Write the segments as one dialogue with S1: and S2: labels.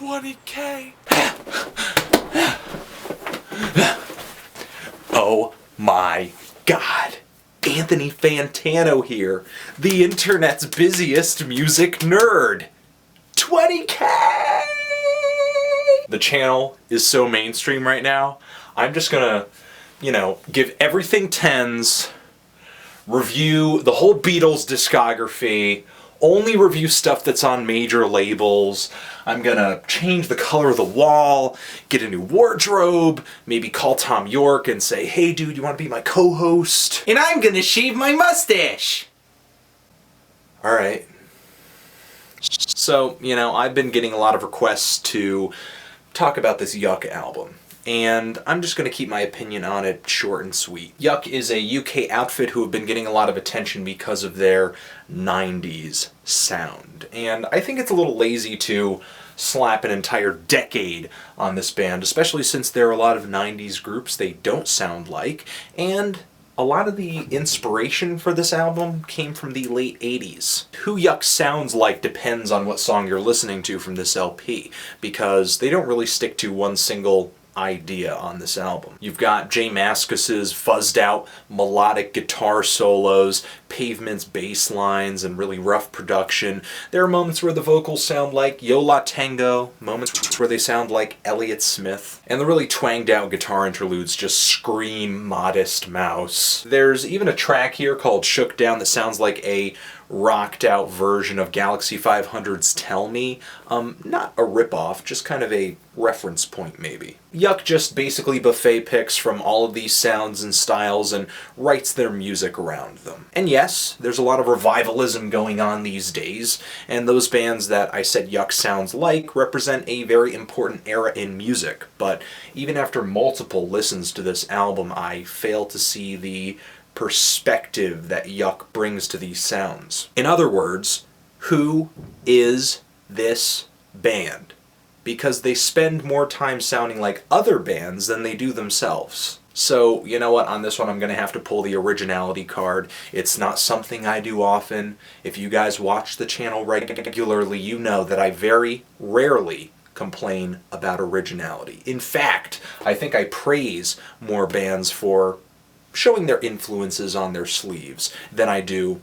S1: 20K. Oh my God. Anthony Fantano here, the internet's busiest music nerd. 20K! The channel is so mainstream right now, I'm just gonna, give everything 10s, review the whole Beatles discography, only review stuff that's on major labels. I'm gonna change the color of the wall, get a new wardrobe, maybe call Tom York and say, hey dude, you wanna be my co-host? And I'm gonna shave my mustache! Alright. So, I've been getting a lot of requests to talk about this Yuck album. And I'm just going to keep my opinion on it short and sweet. Yuck is a UK outfit who have been getting a lot of attention because of their 90s sound. And I think it's a little lazy to slap an entire decade on this band, especially since there are a lot of 90s groups they don't sound like, and a lot of the inspiration for this album came from the late 80s. Who Yuck sounds like depends on what song you're listening to from this LP, because they don't really stick to one single idea on this album. You've got J Mascis's fuzzed out melodic guitar solos, Pavement's bass lines, and really rough production. There are moments where the vocals sound like Yo La Tengo, moments where they sound like Elliott Smith, and the really twanged out guitar interludes just scream Modest Mouse. There's even a track here called Shook Down that sounds like a rocked out version of Galaxy 500's Tell Me. Not a ripoff, just kind of a reference point maybe. Yuck just basically buffet picks from all of these sounds and styles and writes their music around them. And yes, there's a lot of revivalism going on these days, and those bands that I said Yuck sounds like represent a very important era in music, but even after multiple listens to this album, I fail to see the perspective that Yuck brings to these sounds. In other words, who is this band? Because they spend more time sounding like other bands than they do themselves. So, you know what, on this one I'm going to have to pull the originality card. It's not something I do often. If you guys watch the channel regularly, you know that I very rarely complain about originality. In fact, I think I praise more bands for showing their influences on their sleeves than I do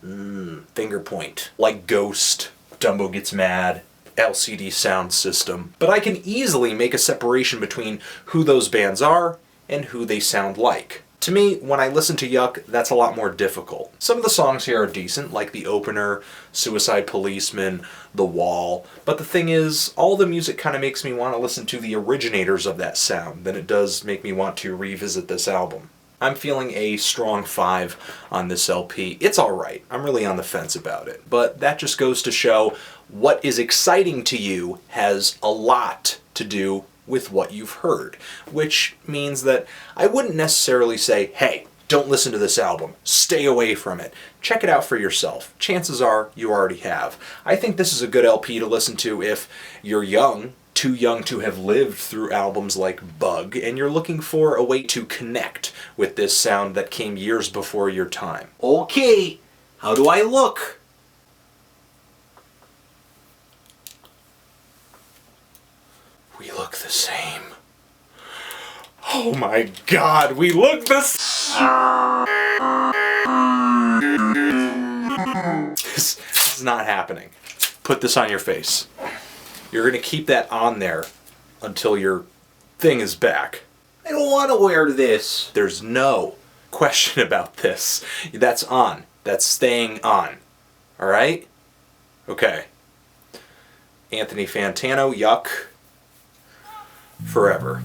S1: finger point. Like Ghost, Dumbo Gets Mad, LCD Sound System. But I can easily make a separation between who those bands are and who they sound like. To me, when I listen to Yuck, that's a lot more difficult. Some of the songs here are decent, like the opener, Suicide Policeman, The Wall, but the thing is, all the music kind of makes me want to listen to the originators of that sound than it does make me want to revisit this album. I'm feeling a strong 5 on this LP. It's alright. I'm really on the fence about it. But that just goes to show what is exciting to you has a lot to do with what you've heard. Which means that I wouldn't necessarily say, hey, don't listen to this album. Stay away from it. Check it out for yourself. Chances are you already have. I think this is a good LP to listen to if you're young, too young to have lived through albums like Bug, and you're looking for a way to connect with this sound that came years before your time. Okay, how do I look? We look the same. Oh my God, we look the same! This is not happening. Put this on your face. You're going to keep that on there until your thing is back. I don't want to wear this. There's no question about this. That's on. That's staying on. Alright? Okay. Anthony Fantano, Yuck. Forever.